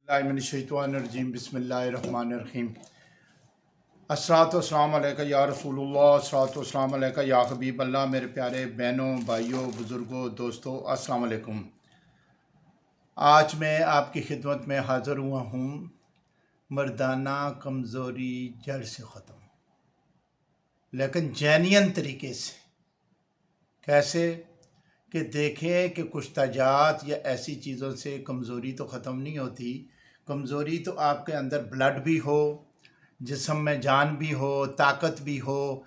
मिनश्शैतानिर्रजीम बिस्मिल्लाहिर्रहमानिर्रहीम। अस्सलातु वस्सलामु अलैका या रसूलुल्लाह, अस्सलातु वस्सलामु अलैका या हबीब अल्लाह। मेरे प्यारे बहनों, भाइयों, बुज़ुर्गों, दोस्तों, अस्सलाम वालेकुम। आज मैं आपकी खिदमत में हाज़िर हुआ हूँ मर्दाना कमज़ोरी जड़ से ख़त्म, लेकिन जैनियन तरीके से। कैसे कि देखें कि कुछ तजात या ऐसी चीज़ों से कमज़ोरी तो ख़त्म नहीं होती। कमज़ोरी तो आपके अंदर ब्लड भी हो, जिस्म में जान भी हो, ताकत भी हो,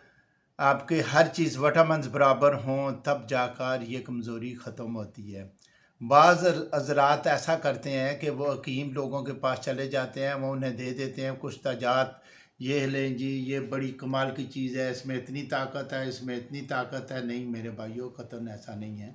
आपके हर चीज़ विटामिन्स बराबर हों, तब जाकर ये कमज़ोरी ख़त्म होती है। बाज़ हज़रात ऐसा करते हैं कि वो हकीम लोगों के पास चले जाते हैं, वो उन्हें दे देते हैं कुछ तजात, ये लें जी, ये बड़ी कमाल की चीज़ है, इसमें इतनी ताकत है, इसमें इतनी ताकत है। नहीं मेरे भाइयों, कतन ऐसा नहीं है।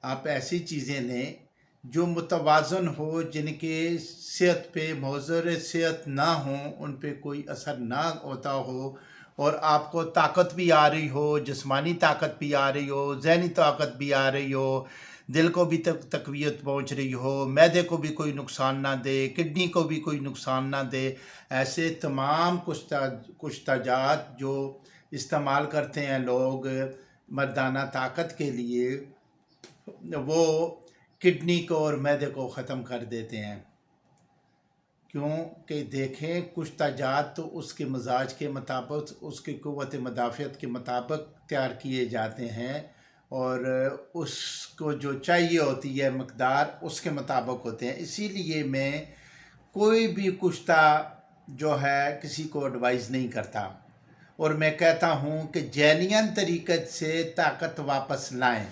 आप ऐसी चीज़ें लें जो मुतवाज़न हो, जिनके सेहत पे मुज़र सेहत ना हो, उन पे कोई असर ना होता हो, और आपको ताकत भी आ रही हो, जिस्मानी ताकत भी आ रही हो, ज़हनी ताकत भी आ रही हो, दिल को भी तक़वियत पहुँच रही हो, मैदे को भी कोई नुकसान ना दे, किडनी को भी कोई नुकसान ना दे। ऐसे तमाम कुछ तजात जो इस्तेमाल करते हैं लोग मर्दाना ताकत के लिए, वो किडनी को और मैदे को ख़त्म कर देते हैं। क्योंकि देखें, कुछ तजात तो उसके मजाज के मुताबिक, उसकी क़ुव्वत मदाफ़ियत के मुताबिक तैयार किए जाते हैं, और उसको जो चाहिए होती है मकदार, उसके मुताबिक होते हैं। इसीलिए मैं कोई भी कुश्ता जो है किसी को एडवाइस नहीं करता, और मैं कहता हूँ कि जैनियन तरीक़े से ताकत वापस लाएं।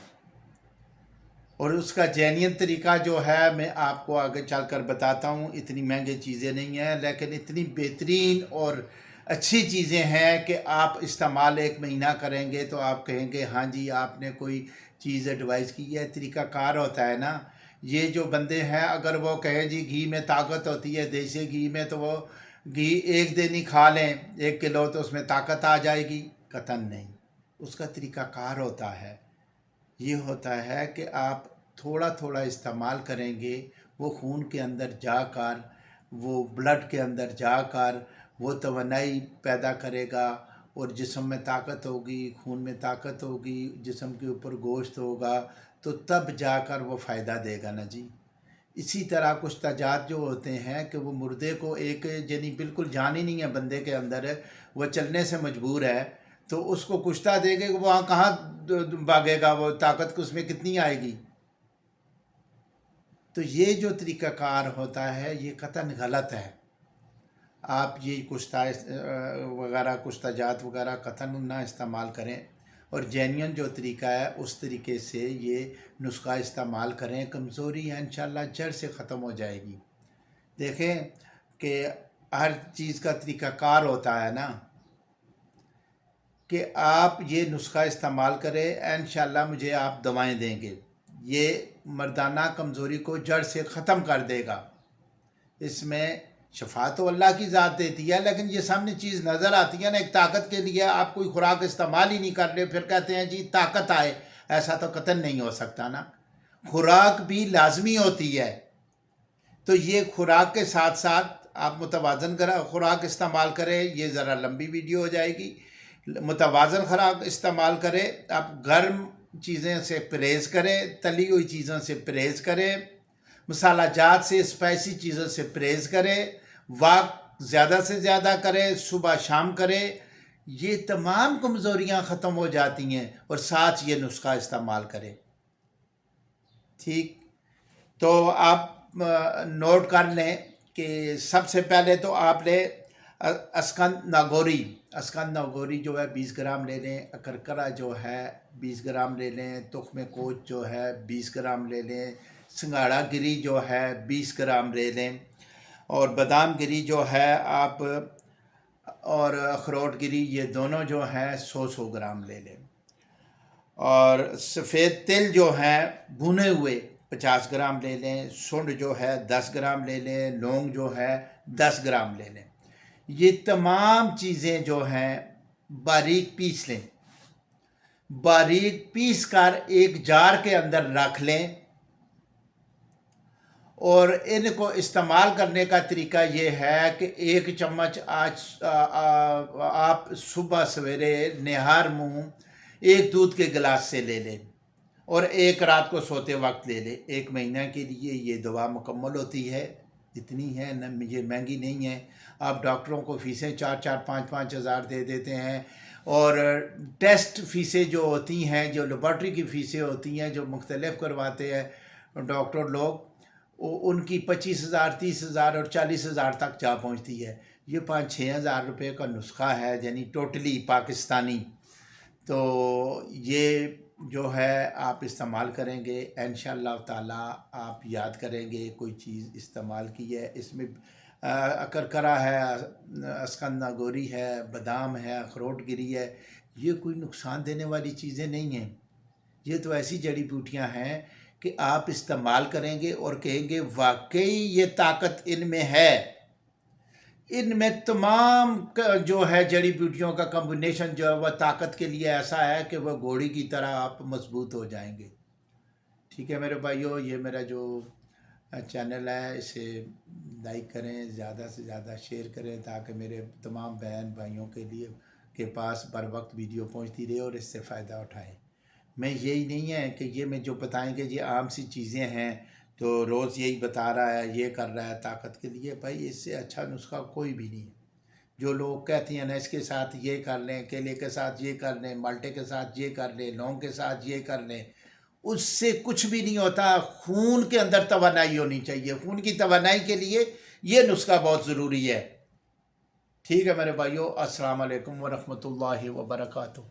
और उसका जैनियन तरीका जो है मैं आपको आगे चलकर बताता हूँ। इतनी महंगी चीज़ें नहीं हैं, लेकिन इतनी बेहतरीन और अच्छी चीज़ें हैं कि आप इस्तेमाल 1 महीना करेंगे तो आप कहेंगे हाँ जी, आपने कोई चीज़ एडवाइस की है। तरीका कार होता है ना। ये जो बंदे हैं, अगर वो कहें जी घी में ताकत होती है, देसी घी में, तो वो घी 1 दिन ही खा लें 1 किलो तो उसमें ताकत आ जाएगी। कतन नहीं, उसका तरीका कार होता है। ये होता है कि आप थोड़ा थोड़ा इस्तेमाल करेंगे, वो खून के अंदर जाकर, वो ब्लड के अंदर जाकर वो तवानाई पैदा करेगा, और जिस्म में ताकत होगी, खून में ताकत होगी, जिस्म के ऊपर गोश्त होगा, तो तब जाकर वो फ़ायदा देगा ना जी। इसी तरह कुछ तजात जो होते हैं कि वो मुर्दे को एक यानी बिल्कुल जान ही नहीं है बंदे के अंदर, वो चलने से मजबूर है, तो उसको कुश्ता देंगे, वहाँ कहाँ भागेगा, वो ताकत उसमें कितनी आएगी। तो ये जो तरीक़ाकार होता है ये कतन गलत है। आप ये कुश्ता वगैरह, कुश्ताजात वगैरह कतन ना इस्तेमाल करें, और जेन्युइन जो तरीका है उस तरीके से ये नुस्खा इस्तेमाल करें। कमज़ोरी है इंशाल्लाह जड़ से ख़त्म हो जाएगी। देखें कि हर चीज़ का तरीक़ाकार होता है ना, कि आप ये नुस्खा इस्तेमाल करें, इंशाल्लाह मुझे आप दवाएं देंगे, ये मर्दाना कमज़ोरी को जड़ से ख़त्म कर देगा। इसमें शफा तो अल्लाह की ज़ात देती है, लेकिन ये सामने चीज़ नज़र आती है ना। एक ताकत के लिए आप कोई खुराक इस्तेमाल ही नहीं कर रहे, फिर कहते हैं जी ताकत आए, ऐसा तो कतई नहीं हो सकता ना। खुराक भी लाजमी होती है, तो ये खुराक के साथ साथ आप मुतवाज़न खुराक इस्तेमाल करें। ये ज़रा लंबी वीडियो हो जाएगी। मुतवाज़न खुराक इस्तेमाल करें, आप गर्म चीज़ें से परहेज़ करें, तली हुई चीज़ों से परहेज़ करें, मसाला जात से, स्पाइसी चीज़ों से परहेज़ करें, वाक ज़्यादा से ज़्यादा करें, सुबह शाम करें। ये तमाम कमज़ोरियाँ ख़त्म हो जाती हैं, और साथ ये नुस्खा इस्तेमाल करें। ठीक, तो आप नोट कर लें कि सबसे पहले तो आपने अस्कंद नागौरी जो है 20 ग्राम ले लें, अकरकरा जो है 20 ग्राम ले लें, तुख्म कोच जो है 20 ग्राम ले लें, सिंगाड़ा गिरी जो है 20 ग्राम ले लें, और बादाम गिरी जो है आप, और अखरोट गिरी, ये दोनों जो हैं 100 ग्राम ले लें। और सफ़ेद तिल जो हैं भुने हुए 50 ग्राम ले लें, सुंड जो है 10 ग्राम ले लें, लौंग जो है 10 ग्राम ले लें। ये तमाम चीज़ें जो हैं बारीक पीस लें, बारीक पीस कर एक जार के अंदर रख लें, اور ان کو استعمال کرنے کا طریقہ یہ ہے کہ 1 چمچ آپ صبح سویرے نہار منہ 1 دودھ کے گلاس سے لے لیں اور 1 رات کو سوتے وقت لے لیں. 1 مہینہ کے لیے یہ دوا مکمل ہوتی ہے. اتنی ہے نہ، یہ مہنگی نہیں ہے. آپ ڈاکٹروں کو فیسیں 4-4 5-5 ہزار دے دیتے ہیں، اور ٹیسٹ فیسیں جو ہوتی ہیں، جو لیبارٹری کی فیسیں ہوتی ہیں، جو مختلف کرواتے ہیں ڈاکٹر لوگ، ان کی 25,000 30,000 اور 40,000 تک جا پہنچتی ہے. یہ 5-6 ہزار روپے کا نسخہ ہے، یعنی ٹوٹلی پاکستانی. تو یہ جو ہے آپ استعمال کریں گے انشاءاللہ تعالیٰ. آپ یاد کریں گے کوئی چیز استعمال کی ہے، اس میں اکرکرا ہے، اسکندہ گوری ہے، بادام ہے، اخروٹ گری ہے. یہ کوئی نقصان دینے والی چیزیں نہیں ہیں. یہ تو ایسی جڑی بوٹیاں ہیں کہ آپ استعمال کریں گے اور کہیں گے واقعی یہ طاقت ان میں ہے. ان میں تمام جو ہے جڑی بوٹیوں کا کمبینیشن جو ہے وہ طاقت کے لیے ایسا ہے کہ وہ گھوڑی کی طرح آپ مضبوط ہو جائیں گے. ٹھیک ہے میرے بھائیو، یہ میرا جو چینل ہے اسے لائک کریں، زیادہ سے زیادہ شیئر کریں تاکہ میرے تمام بہن بھائیوں کے پاس بر وقت ویڈیو پہنچتی رہے اور اس سے فائدہ اٹھائیں. میں یہی نہیں ہے کہ یہ میں جو بتائیں گے یہ عام سی چیزیں ہیں تو روز یہی بتا رہا ہے، یہ کر رہا ہے طاقت کے لیے. بھائی اس سے اچھا نسخہ کوئی بھی نہیں. جو لوگ کہتے ہیں نا اس کے ساتھ یہ کر لیں، کیلے کے ساتھ یہ کر لیں، مالٹے کے ساتھ یہ کر لیں، لونگ کے ساتھ یہ کر لیں، اس سے کچھ بھی نہیں ہوتا. خون کے اندر توانائی ہونی چاہیے. خون کی توانائی کے لیے یہ نسخہ بہت ضروری ہے. ٹھیک ہے میرے بھائیو، السلام علیکم ورحمۃ اللہ وبرکاتہ.